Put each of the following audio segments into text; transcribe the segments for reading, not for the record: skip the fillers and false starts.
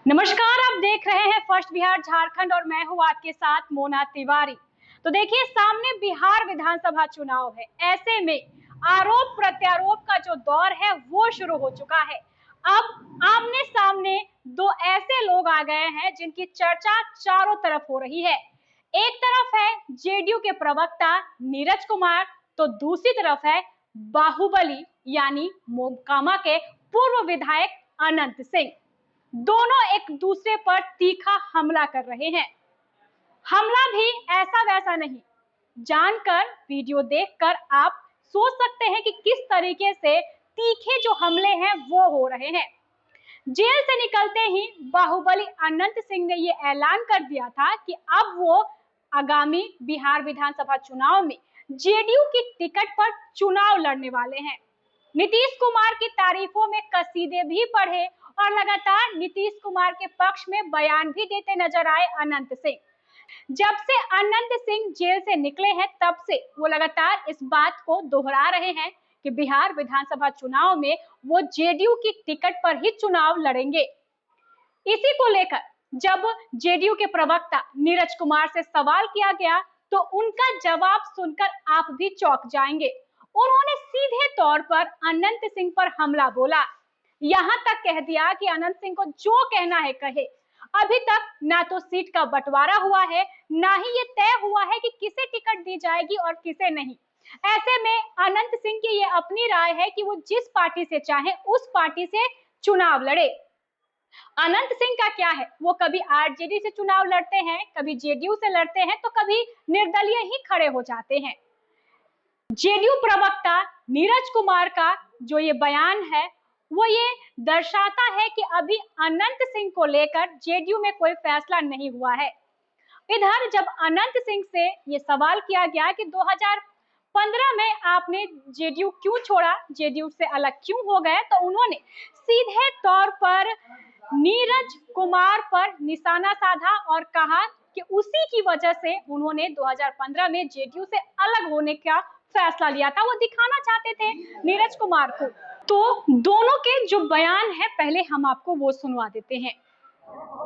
नमस्कार, आप देख रहे हैं फर्स्ट बिहार झारखंड और मैं हूं आपके साथ मोना तिवारी। तो देखिए, सामने बिहार विधानसभा चुनाव है। ऐसे में आरोप प्रत्यारोप का जो दौर है वो शुरू हो चुका है। अब आमने सामने दो ऐसे लोग आ गए हैं जिनकी चर्चा चारों तरफ हो रही है। एक तरफ है जेडीयू के प्रवक्ता नीरज कुमार, तो दूसरी तरफ है बाहुबली यानी मोकामा के पूर्व विधायक अनंत सिंह। दोनों एक दूसरे पर तीखा हमला कर रहे हैं। हमला भी ऐसा वैसा नहीं, जानकर वीडियो देखकर आप सोच सकते हैं कि किस तरीके से तीखे जो हमले हैं वो हो रहे हैं। जेल से निकलते ही बाहुबली अनंत सिंह ने ये ऐलान कर दिया था कि अब वो आगामी बिहार विधानसभा चुनाव में जेडीयू की टिकट पर चुनाव लड़ने वाले हैं। नीतीश कुमार की तारीफों में कसीदे भी पढ़े और लगातार नीतीश कुमार के पक्ष में बयान भी देते नजर आए अनंत सिंह। जब से अनंत सिंह जेल से निकले हैं तब से वो लगातार इस बात को दोहरा रहे हैं कि बिहार विधानसभा चुनाव में वो जेडीयू की टिकट पर ही चुनाव लड़ेंगे। इसी को लेकर जब जेडीयू के प्रवक्ता नीरज कुमार से सवाल किया गया तो उनका जवाब सुनकर आप भी चौंक जाएंगे। उन्होंने सीधे तौर पर अनंत सिंह पर हमला बोला। यहां तक कह दिया कि अनंत सिंह को जो कहना है कहे। अभी तक ना तो सीट का बंटवारा हुआ है, ना ही ये तय हुआ है कि किसे टिकट दी जाएगी और किसे नहीं। ऐसे में अनंत सिंह की ये अपनी राय है कि वो जिस पार्टी से चाहे उस पार्टी से चुनाव लड़े। अनंत सिंह का क्या है, वो कभी आरजेडी से चुनाव लड़ते हैं, कभी जेडीयू से लड़ते हैं, तो कभी निर्दलीय ही खड़े हो जाते हैं। जेडीयू प्रवक्ता नीरज कुमार का जो ये बयान है वो ये दर्शाता है कि अभी अनंत सिंह को लेकर जेडीयू में कोई फैसला नहीं हुआ है। इधर जब अनंत सिंह से ये सवाल किया गया कि 2015 में आपने जेडीयू क्यों छोड़ा, जेडीयू से अलग क्यों हो गए, तो उन्होंने सीधे तौर पर नीरज कुमार पर निशाना साधा और कहा कि उसी की वजह से उन्होंने 2015 में जेडीयू से अलग होने का फैसला लिया था। वो दिखाना चाहते थे नीरज कुमार को। तो दोनों के जो बयान है पहले हम आपको वो सुनवा देते हैं।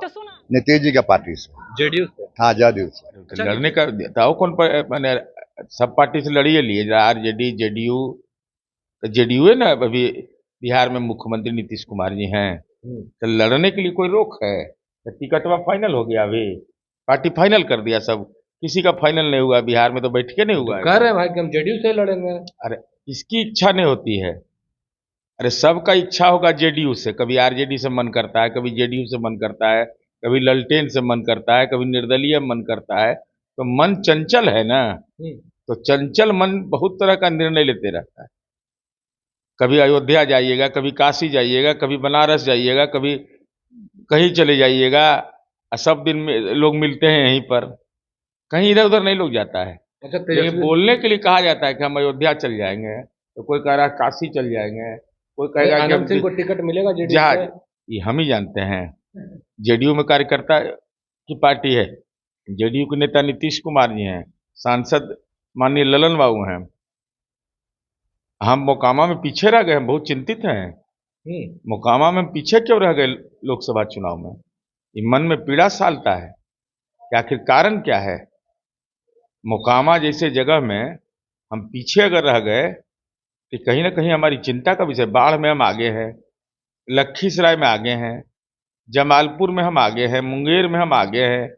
तो सुना नीतीश जी का पार्टी से, जेडीयू से। हाँ जदयू से। लड़ने का दाव कौन पर मैंने सब पार्टी से लड़ी लिए, आरजेडी जेडीयू। जेडीयू है ना, अभी बिहार में मुख्यमंत्री नीतीश कुमार जी हैं, तो लड़ने के लिए कोई रोक है? तो टिकट फाइनल हो गया, अभी पार्टी फाइनल कर दिया सब। किसी का फाइनल नहीं हुआ बिहार में, तो बैठ के नहीं हुआ। कह रहे हैं भाई कि हम जेडीयू से लड़ेंगे। अरे इसकी इच्छा नहीं होती है। अरे सबका इच्छा होगा जेडीयू से, कभी आरजेडी से मन करता है, कभी जेडीयू से मन करता है, कभी ललटेन से मन करता है, कभी निर्दलीय मन करता है। तो मन चंचल है ना, तो चंचल मन बहुत तरह का निर्णय लेते रहता है। कभी अयोध्या जाइएगा, कभी काशी जाइएगा, कभी बनारस जाइएगा, कभी कहीं चले जाइएगा, सब दिन में लोग मिलते हैं यहीं पर, कहीं इधर उधर नहीं लोग जाता है। अच्छा, लेकिन बोलने के लिए कहा जाता है कि हम अयोध्या चल जाएंगे, तो कोई कह रहा है काशी चल जाएंगे, कोई कहेगा कि आनंद सिंह को टिकट मिलेगा जेडीयू जहाज। से? ये हम ही जानते हैं, जेडीयू में कार्यकर्ता की पार्टी है। जेडीयू के नेता नीतीश कुमार जी हैं, सांसद माननीय ललन बाबू हैं। हम मोकामा में पीछे रह गए, हम बहुत चिंतित हैं। मोकामा में पीछे क्यों रह गए लोकसभा चुनाव में? ये मन में पीड़ा सालता है कि आखिर कारण क्या है। मोकामा जैसे जगह में हम पीछे अगर रह गए कि कहीं ना कहीं हमारी चिंता का विषय। बाढ़ में हम आगे हैं, लखीसराय में आगे हैं, जमालपुर में हम आगे हैं, मुंगेर में हम आगे हैं,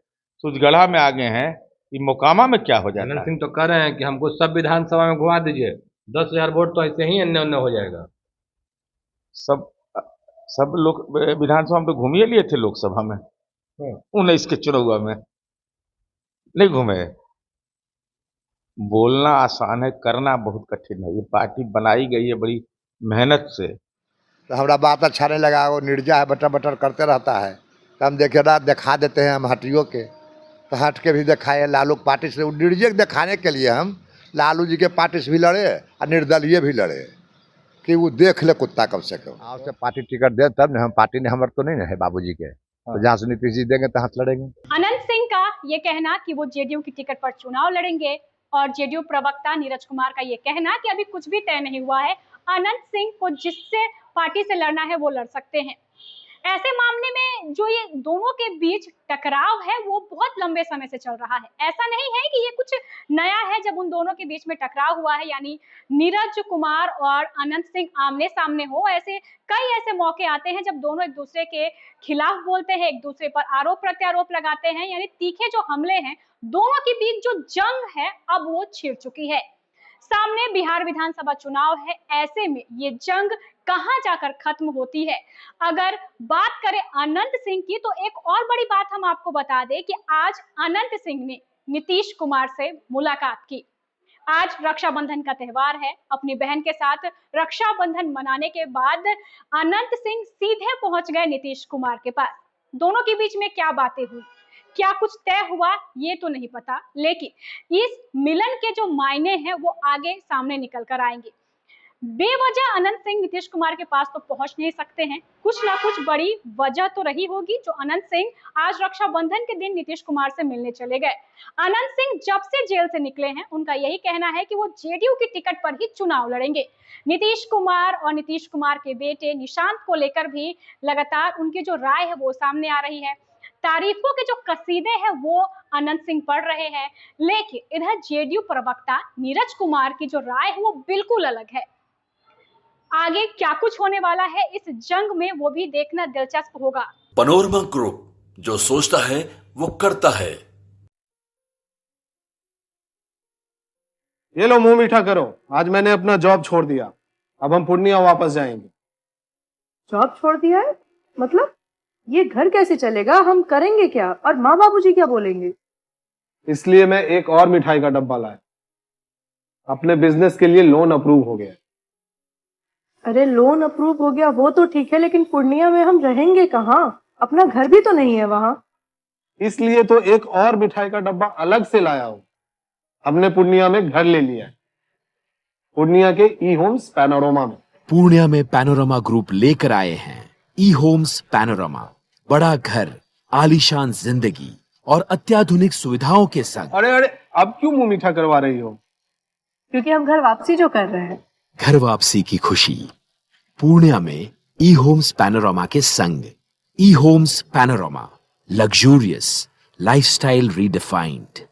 सुजगढ़ा में आगे हैं। ये मोकामा में क्या हो जाता आनंद है? सिंह तो कह रहे हैं कि हमको सब विधानसभा में घुमा दीजिए, 10,000 वोट तो ऐसे ही अन्य अन्य हो जाएगा। सब लोग विधानसभा में तो घूम ही लिए थे, लोकसभा में 19 के चुनाव में नहीं घूमे। बोलना आसान है, करना बहुत कठिन है। ये पार्टी बनाई गई है बड़ी मेहनत से। तो हमारा बात अच्छा नहीं लगा, वो निर्जा है, बटर बटर करते रहता है, तो हम दिखा देते हैं हम हटियों के, तो हट के भी दिखाए। लालू पार्टी से वो निर्जय दिखाने के लिए हम लालू जी के पार्टी से भी लड़े और निर्दलीय भी लड़े कि वो देख ले कुत्ता कम से कम। हाँ, उससे पार्टी टिकट दे तब न, हम पार्टी ने हमारे तो नहीं है बाबूजी के, तो जहाँ से नीतीश जी देंगे तहाँ से लड़ेंगे। अनंत सिंह का ये कहना कि वो जेडीयू की टिकट पर चुनाव लड़ेंगे और जेडीयू प्रवक्ता नीरज कुमार का ये कहना कि अभी कुछ भी तय नहीं हुआ है, अनंत सिंह को जिससे पार्टी से लड़ना है वो लड़ सकते हैं। ऐसे मामले में जो ये दोनों के बीच टकराव है वो बहुत लंबे समय से चल रहा है। ऐसा नहीं है कि ये कुछ नया है जब उन दोनों के बीच में टकराव हुआ है, यानी नीरज कुमार और अनंत सिंह आमने सामने हो। ऐसे कई ऐसे मौके आते हैं जब दोनों एक दूसरे के खिलाफ बोलते हैं, एक दूसरे पर आरोप प्रत्यारोप लगाते हैं, यानी तीखे जो हमले हैं, दोनों के बीच जो जंग है अब वो छिड़ चुकी है। सामने बिहार विधानसभा चुनाव है, ऐसे में ये जंग कहां जाकर खत्म होती है। अगर बात करें अनंत सिंह की, तो एक और बड़ी बात हम आपको बता दें कि आज अनंत सिंह ने नीतीश कुमार से मुलाकात की। आज रक्षाबंधन का त्योहार है, अपनी बहन के साथ रक्षाबंधन मनाने के बाद अनंत सिंह सीधे पहुंच गए नीतीश कुमार के पास। दोनों के बीच में क्या बातें हुई, क्या कुछ तय हुआ, ये तो नहीं पता, लेकिन इस मिलन के जो मायने हैं वो आगे सामने निकल कर आएंगे। बेवजह अनंत सिंह नीतीश कुमार के पास तो पहुंच नहीं सकते हैं, कुछ ना कुछ बड़ी वजह तो रही होगी जो अनंत सिंह आज रक्षाबंधन के दिन नीतीश कुमार से मिलने चले गए। अनंत सिंह जब से जेल से निकले हैं, उनका यही कहना है कि वो जेडीयू की टिकट पर ही चुनाव लड़ेंगे। नीतीश कुमार और नीतीश कुमार के बेटे निशांत को लेकर भी लगातार उनकी जो राय है वो सामने आ रही है। तारीफों के जो कसीदे हैं वो अनंत सिंह पढ़ रहे हैं, लेकिन इधर जेडीयू प्रवक्ता नीरज कुमार की जो राय है वो बिल्कुल अलग है। आगे क्या कुछ होने वाला है इस जंग में, वो भी देखना दिलचस्प होगा। पैनोरमा ग्रुप, जो सोचता है वो करता है। ये लो मुंह मीठा करो, आज मैंने अपना जॉब छोड़ दिया, अब हम पूर्णिया वापस जाएंगे। जॉब छोड़ दिया है? मतलब ये घर कैसे चलेगा, हम करेंगे क्या, और माँ बाबूजी क्या बोलेंगे? इसलिए मैं एक और मिठाई का डब्बा लाया, अपने बिजनेस के लिए लोन अप्रूव हो गया। अरे लोन अप्रूव हो गया वो तो ठीक है, लेकिन पूर्णिया में हम रहेंगे कहाँ? अपना घर भी तो नहीं है वहाँ। इसलिए तो एक और मिठाई का डब्बा अलग से लाया हूँ। हमने पूर्णिया में घर ले लिया है, पूर्णिया के ई होम्स पैनोरमा में। पूर्णिया में पैनोरमा ग्रुप लेकर आए हैं ई होम्स पैनोरमा, बड़ा घर, आलीशान जिंदगी और अत्याधुनिक सुविधाओं के संग। अरे अरे, अब क्यों मुंह मीठा करवा रही हो? क्योंकि हम घर वापसी जो कर रहे हैं। घर वापसी की खुशी पूर्णिया में ई होम्स पैनोरमा के संग। ई homes panorama, luxurious lifestyle redefined.